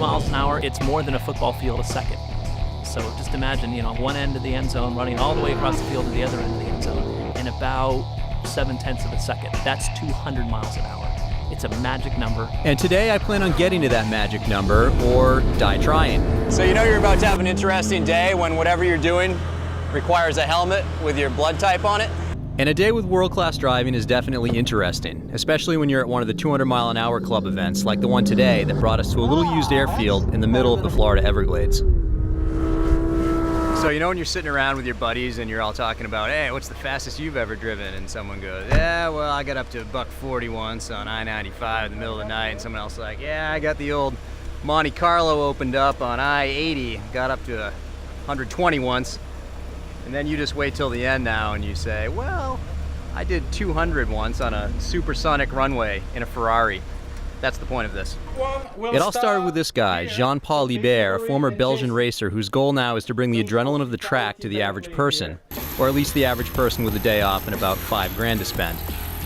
miles an hour, it's more than a football field a second. So just imagine, one end of the end zone running all the way across the field to the other end of the end zone in about 0.7 of a second. That's 200 miles an hour. It's a magic number. And today I plan on getting to that magic number or die trying. So you're about to have an interesting day when whatever you're doing requires a helmet with your blood type on it. And a day with world-class driving is definitely interesting, especially when you're at one of the 200-mile-an-hour club events like the one today that brought us to a little used airfield in the middle of the Florida Everglades. So when you're sitting around with your buddies and you're all talking about, hey, what's the fastest you've ever driven? And someone goes, yeah, well, I got up to $140 once on I-95 in the middle of the night. And someone else is like, yeah, I got the old Monte Carlo opened up on I-80, got up to 120 once. And then you just wait till the end now and you say, well, I did 200 once on a supersonic runway in a Ferrari. That's the point of this. It all started with this guy, Jean-Paul Libert, a former Belgian racer whose goal now is to bring the adrenaline of the track to the average person, or at least the average person with a day off and about $5,000 to spend.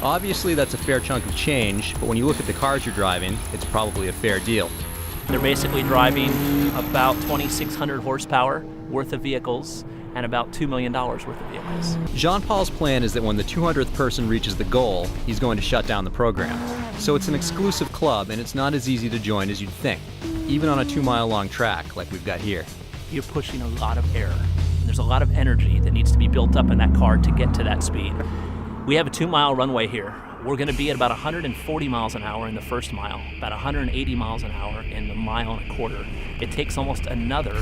Obviously, that's a fair chunk of change, but when you look at the cars you're driving, it's probably a fair deal. They're basically driving about 2,600 horsepower worth of vehicles and about $2 million worth of vehicles. Jean-Paul's plan is that when the 200th person reaches the goal, he's going to shut down the program. So it's an exclusive club, and it's not as easy to join as you'd think, even on a 2-mile-long track like we've got here. You're pushing a lot of air. There's a lot of energy that needs to be built up in that car to get to that speed. We have a 2-mile runway here. We're going to be at about 140 miles an hour in the first mile, about 180 miles an hour in the mile and a quarter. It takes almost another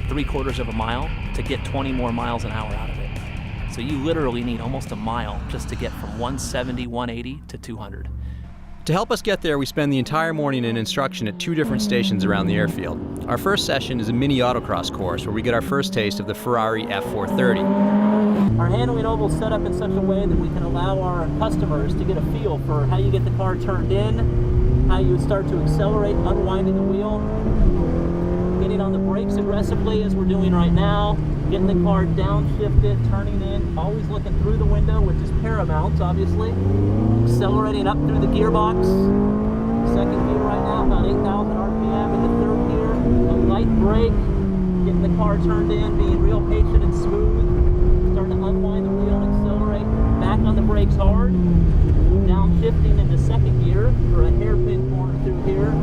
3/4 of a mile to get 20 more miles an hour out of it. So you literally need almost a mile just to get from 170, 180 to 200. To help us get there, we spend the entire morning in instruction at 2 different stations around the airfield. Our first session is a mini autocross course where we get our first taste of the Ferrari F430. Our handling oval is set up in such a way that we can allow our customers to get a feel for how you get the car turned in, how you start to accelerate, unwinding the wheel, getting on the brakes aggressively as we're doing right now, getting the car downshifted, turning in, always looking through the window, which is paramount, obviously. Accelerating up through the gearbox. Second gear right now, about 8,000 RPM in the third gear. A light brake, getting the car turned in, being real patient and smooth. Starting to unwind the wheel and accelerate. Back on the brakes hard. Downshifting into second gear for a hairpin corner through here.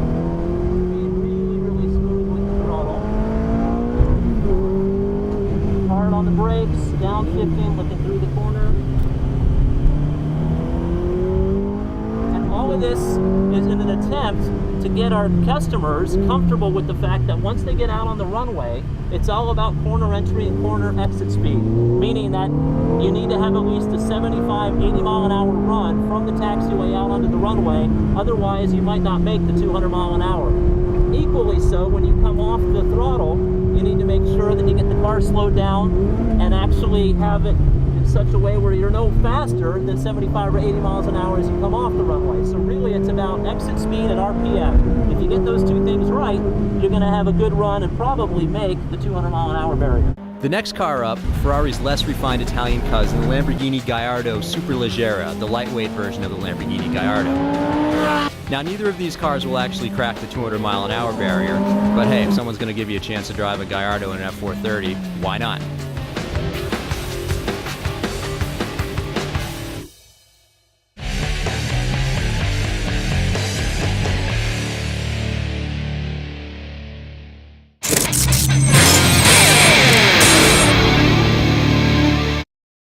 Hard on the brakes, downshifting, looking through the corner. And all of this is in an attempt to get our customers comfortable with the fact that once they get out on the runway, it's all about corner entry and corner exit speed, meaning that you need to have at least a 75, 80 mile an hour run from the taxiway out onto the runway, otherwise you might not make the 200 mile an hour. Equally so, when you come off the throttle, you need to make sure that you get the car slowed down and actually have it in such a way where you're no faster than 75 or 80 miles an hour as you come off the runway. So really it's about exit speed and RPM. If you get those two things right, you're going to have a good run and probably make the 200 mile an hour barrier. The next car up, Ferrari's less refined Italian cousin, the Lamborghini Gallardo Superleggera, the lightweight version of the Lamborghini Gallardo. Now, neither of these cars will actually crack the 200 mile an hour barrier, but hey, if someone's going to give you a chance to drive a Gallardo in an F430, why not?